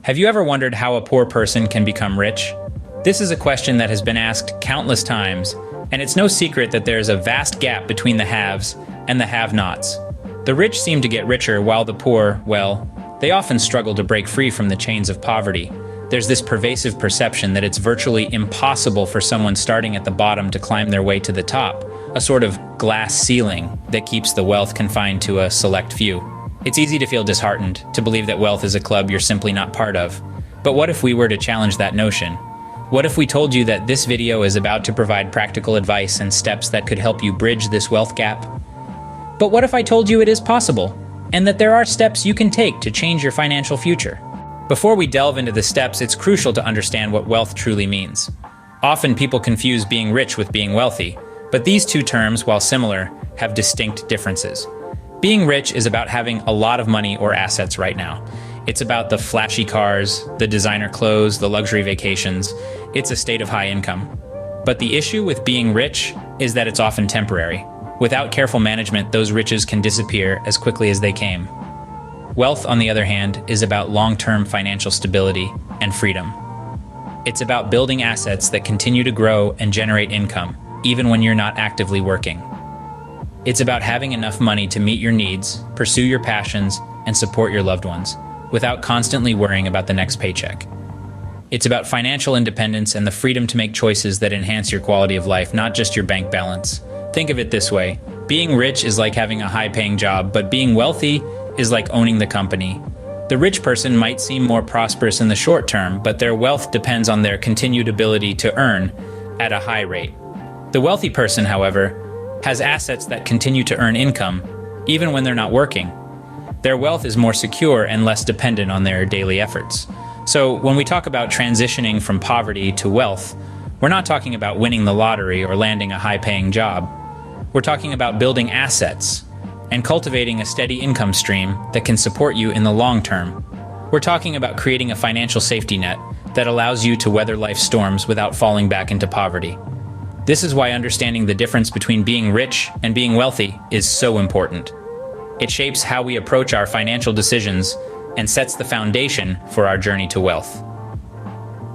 Have you ever wondered how a poor person can become rich? This is a question that has been asked countless times, and it's no secret that there is a vast gap between the haves and the have-nots. The rich seem to get richer while the poor, well, they often struggle to break free from the chains of poverty. There's this pervasive perception that it's virtually impossible for someone starting at the bottom to climb their way to the top, a sort of glass ceiling that keeps the wealth confined to a select few. It's easy to feel disheartened, to believe that wealth is a club you're simply not part of. But what if we were to challenge that notion? What if we told you that this video is about to provide practical advice and steps that could help you bridge this wealth gap? But what if I told you it is possible, and that there are steps you can take to change your financial future? Before we delve into the steps, it's crucial to understand what wealth truly means. Often people confuse being rich with being wealthy, but these two terms, while similar, have distinct differences. Being rich is about having a lot of money or assets right now. It's about the flashy cars, the designer clothes, the luxury vacations. It's a state of high income. But the issue with being rich is that it's often temporary. Without careful management, those riches can disappear as quickly as they came. Wealth, on the other hand, is about long-term financial stability and freedom. It's about building assets that continue to grow and generate income, even when you're not actively working. It's about having enough money to meet your needs, pursue your passions, and support your loved ones, without constantly worrying about the next paycheck. It's about financial independence and the freedom to make choices that enhance your quality of life, not just your bank balance. Think of it this way: being rich is like having a high-paying job, but being wealthy is like owning the company. The rich person might seem more prosperous in the short term, but their wealth depends on their continued ability to earn at a high rate. The wealthy person, however, has assets that continue to earn income, even when they're not working. Their wealth is more secure and less dependent on their daily efforts. So when we talk about transitioning from poverty to wealth, we're not talking about winning the lottery or landing a high-paying job. We're talking about building assets and cultivating a steady income stream that can support you in the long term. We're talking about creating a financial safety net that allows you to weather life's storms without falling back into poverty. This is why understanding the difference between being rich and being wealthy is so important. It shapes how we approach our financial decisions and sets the foundation for our journey to wealth.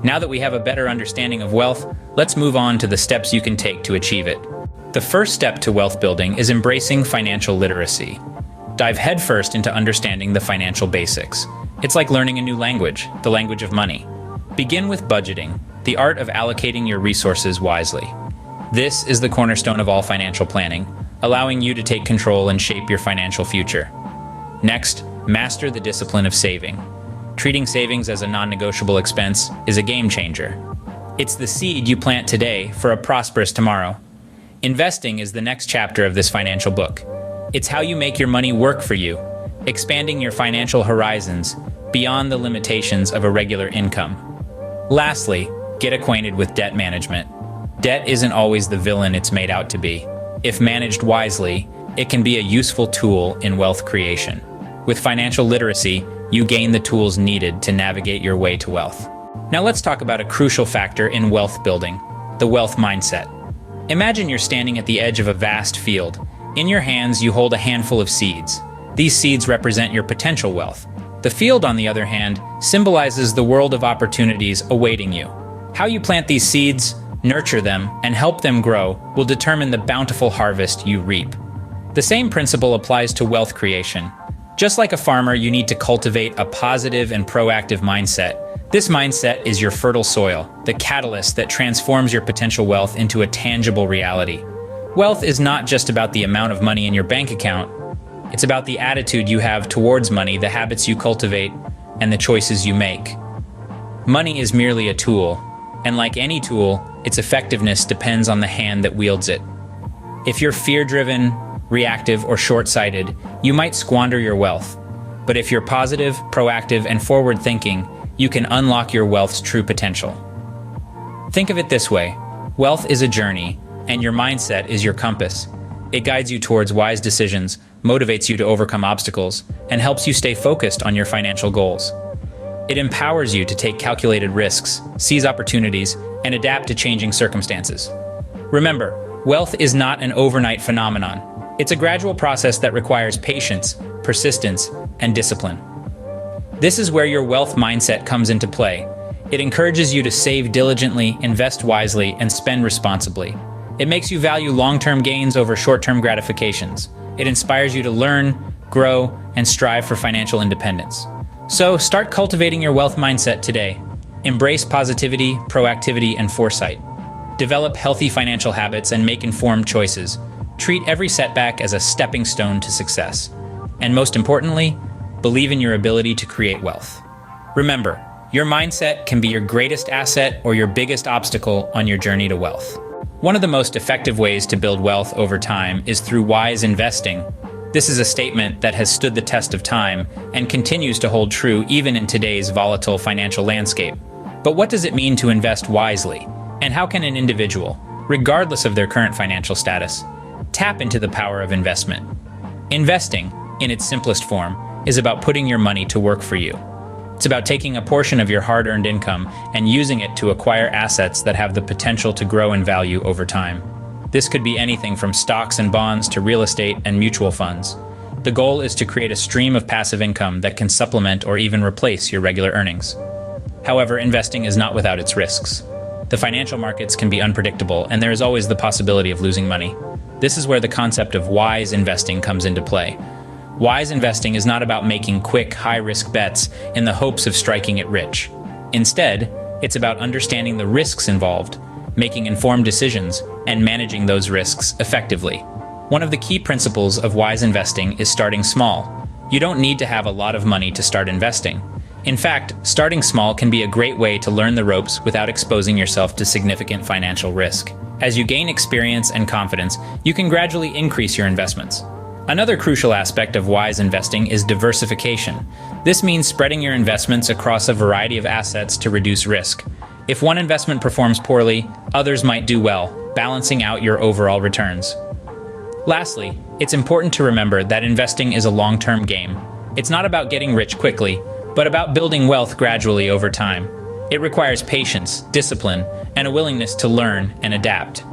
Now that we have a better understanding of wealth, let's move on to the steps you can take to achieve it. The first step to wealth building is embracing financial literacy. Dive headfirst into understanding the financial basics. It's like learning a new language, the language of money. Begin with budgeting, the art of allocating your resources wisely. This is the cornerstone of all financial planning, allowing you to take control and shape your financial future. Next, master the discipline of saving. Treating savings as a non-negotiable expense is a game changer. It's the seed you plant today for a prosperous tomorrow. Investing is the next chapter of this financial book. It's how you make your money work for you, expanding your financial horizons beyond the limitations of a regular income. Lastly, get acquainted with debt management. Debt isn't always the villain it's made out to be. If managed wisely, it can be a useful tool in wealth creation. With financial literacy, you gain the tools needed to navigate your way to wealth. Now let's talk about a crucial factor in wealth building, the wealth mindset. Imagine you're standing at the edge of a vast field. In your hands, you hold a handful of seeds. These seeds represent your potential wealth. The field, on the other hand, symbolizes the world of opportunities awaiting you. How you plant these seeds, nurture them, and help them grow will determine the bountiful harvest you reap. The same principle applies to wealth creation. Just like a farmer, you need to cultivate a positive and proactive mindset. This mindset is your fertile soil, the catalyst that transforms your potential wealth into a tangible reality. Wealth is not just about the amount of money in your bank account. It's about the attitude you have towards money, the habits you cultivate, and the choices you make. Money is merely a tool, and like any tool, its effectiveness depends on the hand that wields it. If you're fear-driven, reactive, or short-sighted, you might squander your wealth. But if you're positive, proactive, and forward-thinking, you can unlock your wealth's true potential. Think of it this way: wealth is a journey, and your mindset is your compass. It guides you towards wise decisions, motivates you to overcome obstacles, and helps you stay focused on your financial goals. It empowers you to take calculated risks, seize opportunities, and adapt to changing circumstances. Remember, wealth is not an overnight phenomenon. It's a gradual process that requires patience, persistence, and discipline. This is where your wealth mindset comes into play. It encourages you to save diligently, invest wisely, and spend responsibly. It makes you value long-term gains over short-term gratifications. It inspires you to learn, grow, and strive for financial independence. So start cultivating your wealth mindset today. Embrace positivity, proactivity, and foresight. Develop healthy financial habits and make informed choices. Treat every setback as a stepping stone to success. And most importantly, believe in your ability to create wealth. Remember, your mindset can be your greatest asset or your biggest obstacle on your journey to wealth. One of the most effective ways to build wealth over time is through wise investing. This is a statement that has stood the test of time and continues to hold true even in today's volatile financial landscape. But what does it mean to invest wisely? And how can an individual, regardless of their current financial status, tap into the power of investment? Investing, in its simplest form, is about putting your money to work for you. It's about taking a portion of your hard-earned income and using it to acquire assets that have the potential to grow in value over time. This could be anything from stocks and bonds to real estate and mutual funds. The goal is to create a stream of passive income that can supplement or even replace your regular earnings. However, investing is not without its risks. The financial markets can be unpredictable, and there is always the possibility of losing money. This is where the concept of wise investing comes into play. Wise investing is not about making quick, high-risk bets in the hopes of striking it rich. Instead, it's about understanding the risks involved, making informed decisions, and managing those risks effectively. One of the key principles of wise investing is starting small. You don't need to have a lot of money to start investing. In fact, starting small can be a great way to learn the ropes without exposing yourself to significant financial risk. As you gain experience and confidence, you can gradually increase your investments. Another crucial aspect of wise investing is diversification. This means spreading your investments across a variety of assets to reduce risk. If one investment performs poorly, others might do well, balancing out your overall returns. Lastly, it's important to remember that investing is a long-term game. It's not about getting rich quickly, but about building wealth gradually over time. It requires patience, discipline, and a willingness to learn and adapt.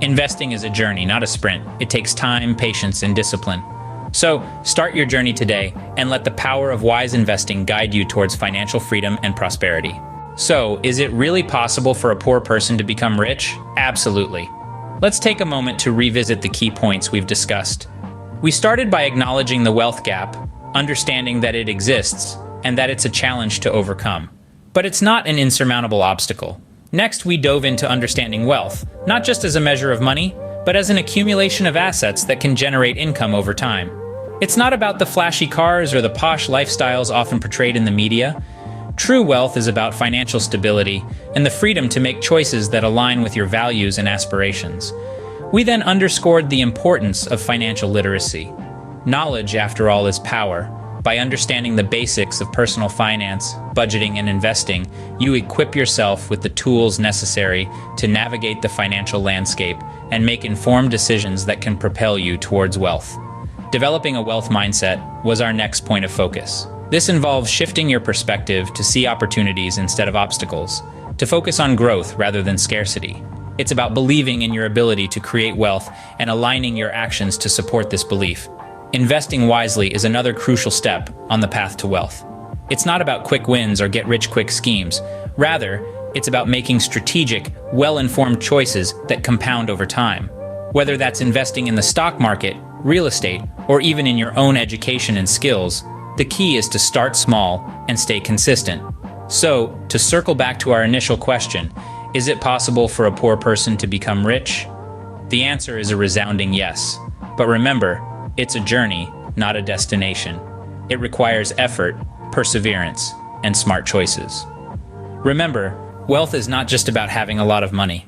Investing is a journey, not a sprint. It takes time, patience, and discipline. So, start your journey today and let the power of wise investing guide you towards financial freedom and prosperity. So, is it really possible for a poor person to become rich? Absolutely. Let's take a moment to revisit the key points we've discussed. We started by acknowledging the wealth gap, understanding that it exists, and that it's a challenge to overcome. But it's not an insurmountable obstacle. Next, we dove into understanding wealth, not just as a measure of money, but as an accumulation of assets that can generate income over time. It's not about the flashy cars or the posh lifestyles often portrayed in the media. True wealth is about financial stability and the freedom to make choices that align with your values and aspirations. We then underscored the importance of financial literacy. Knowledge, after all, is power. By understanding the basics of personal finance, budgeting, and investing, you equip yourself with the tools necessary to navigate the financial landscape and make informed decisions that can propel you towards wealth. Developing a wealth mindset was our next point of focus. This involves shifting your perspective to see opportunities instead of obstacles, to focus on growth rather than scarcity. It's about believing in your ability to create wealth and aligning your actions to support this belief. Investing wisely is another crucial step on the path to wealth. It's not about quick wins or get-rich-quick schemes. Rather, it's about making strategic, well-informed choices that compound over time. Whether that's investing in the stock market, real estate, or even in your own education and skills, the key is to start small and stay consistent. So, to circle back to our initial question, is it possible for a poor person to become rich? The answer is a resounding yes. But remember, it's a journey, not a destination. It requires effort, perseverance, and smart choices. Remember, wealth is not just about having a lot of money.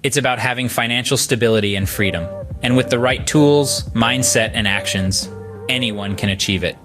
It's about having financial stability and freedom. And with the right tools, mindset, and actions, anyone can achieve it.